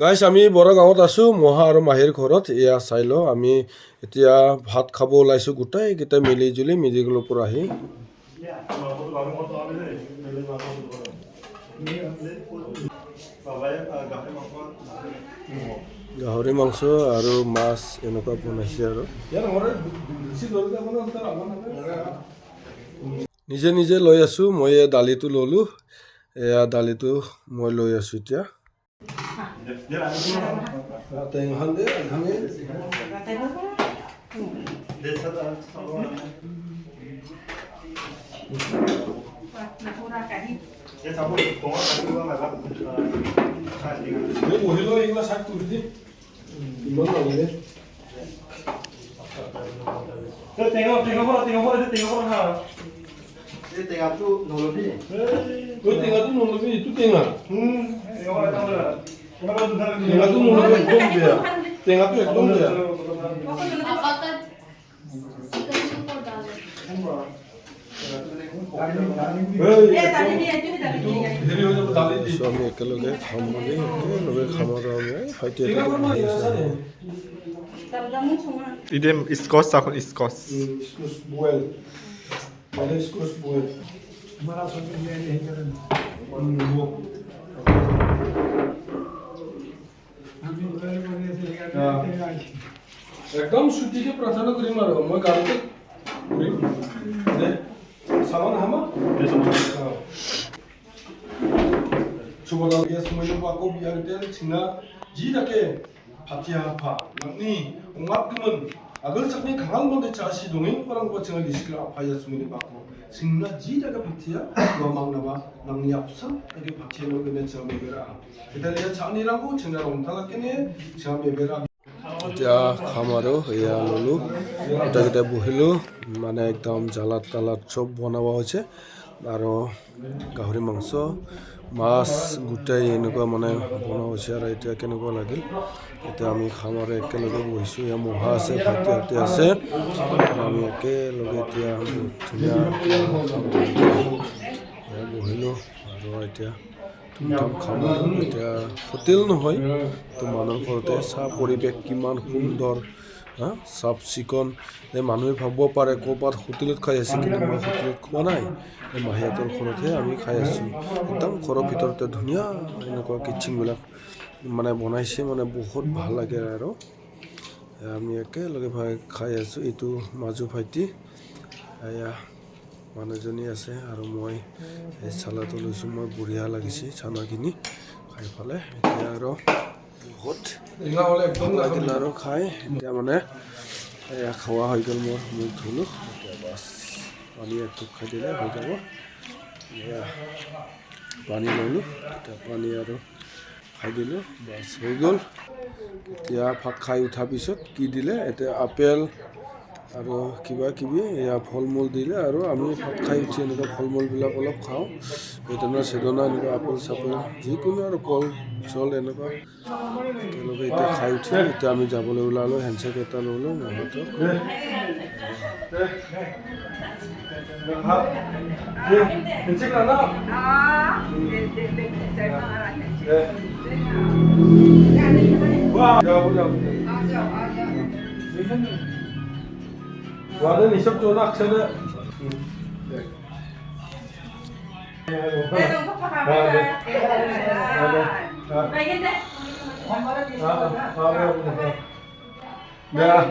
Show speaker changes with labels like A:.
A: গাইছ আমি বড় গাঁৱত আছোঁ মহা আৰু মাহীৰ ঘৰত এয়া চাই লওঁ আমি এতিয়া ভাত খাব ওলাইছোঁ গোটেইকেইটা মিলি জুলি মেডিকেলৰ পৰা আহি গাহৰি মাংস আৰু মাছ এনেকুৱা বনাইছে আৰু নিজে নিজে লৈ আছোঁ মই এই দালিটো ল'লোঁ এয়া দালিটো মই লৈ আছোঁ এতিয়া
B: টেঙাটো নলবি
A: ইটো টেঙা টেঙাটো নলবি একদম বেয়া টেঙাটো একদম বেয়া আমি একেলগে খাম বুলি একেলগে খাম আৰু আমি ভাইটি
B: Idem Iskos Sachen Iskos.
A: একদম ছুটিকে প্ৰাৰ্থনা কৰিম আৰু মই গাড়ীতে ঘূৰিম দে চামান হামা চুবলাল গেছ মই আকৌ বিয়া গেটেল চিনা যি থাকে ফাটিয়া হাফা नोंनि अमादगोमोन आगोल साकनि खांगाल मदे चासि दङै फोरांबो जोङो लिसिखौ आफाया सुमिनि बाको सिंना जी जागा फाटिया मांनाबा नोंनि आपसा एके फाटिया नगने जों बेबेरा इटालिया चानि रांखौ जोंना रंथालाकेने जों बेबेरा এতিয়া খাম আৰু এয়া ল'লোঁ গোটেইকেইটা বহিলোঁ মানে একদম জালাত তালাত চব বনাব হৈছে আৰু গাহৰি মাংস মাছ গোটেই এনেকুৱা মানে বনোৱা হৈছে আৰু এতিয়া কেনেকুৱা লাগিল এতিয়া আমি খাম আৰু একেলগে বহিছোঁ এয়া মহা আছে ভাইটি হাতী আছে আমি একেলগে এতিয়া ধুনীয়াকৈ বহিলোঁ আৰু এতিয়া ধুমধাম খাম আৰু এতিয়া হোটেল নহয় তো মানুহৰ ঘৰতে চাহ পৰিৱেশ কিমান সুন্দৰ হা চাফ চিকুণ এই মানুহে ভাবিব পাৰে ক'ৰবাত হোটেলত খাই আছে কিন্তু মই হোটেলত খোৱা নাই এই মাহীহঁতৰ ঘৰতহে আমি খাই আছোঁ একদম ঘৰৰ ভিতৰতে ধুনীয়া এনেকুৱা কিটচেনবিলাক মানে বনাইছে মানে বহুত ভাল লাগে আৰু আমি একেলগে খাই আছোঁ এইটো মাজু ভাইটি এয়া মানুহজনী আছে আৰু মই এই চালাটো লৈছোঁ মই বঢ়িয়া লাগিছে চানাখিনি খাই পেলাই এতিয়া আৰু বহুত ভাল লাগিল আৰু খাই এতিয়া মানে এয়া খোৱা হৈ গ'ল মোৰ মুখ ধুলোঁ এতিয়া বাছ পানী একটু খাই দিলে হৈ যাব এয়া পানী ল'লোঁ এতিয়া পানী আৰু খাই দিলোঁ বাছ হৈ গ'ল এতিয়া ভাত খাই উঠাৰ পিছত কি দিলে এতিয়া আপেল আৰু কিবা কিবি এয়া ফল মূল দিলে আৰু আমি ভাত খাই উঠি এনেকুৱা ফল মূলবিলাক অলপ খাওঁ বেদনা চেদনা এনেকুৱা আপেল চাপেল যিকোনো আৰু কল চল এনেকুৱা একেলগে এতিয়া খাই উঠি এতিয়া আমি যাবলৈ ওলালোঁ হেণ্ডছেক এটা ল'লোঁ মহতক Wadah ni sab tu nak sana. Ya.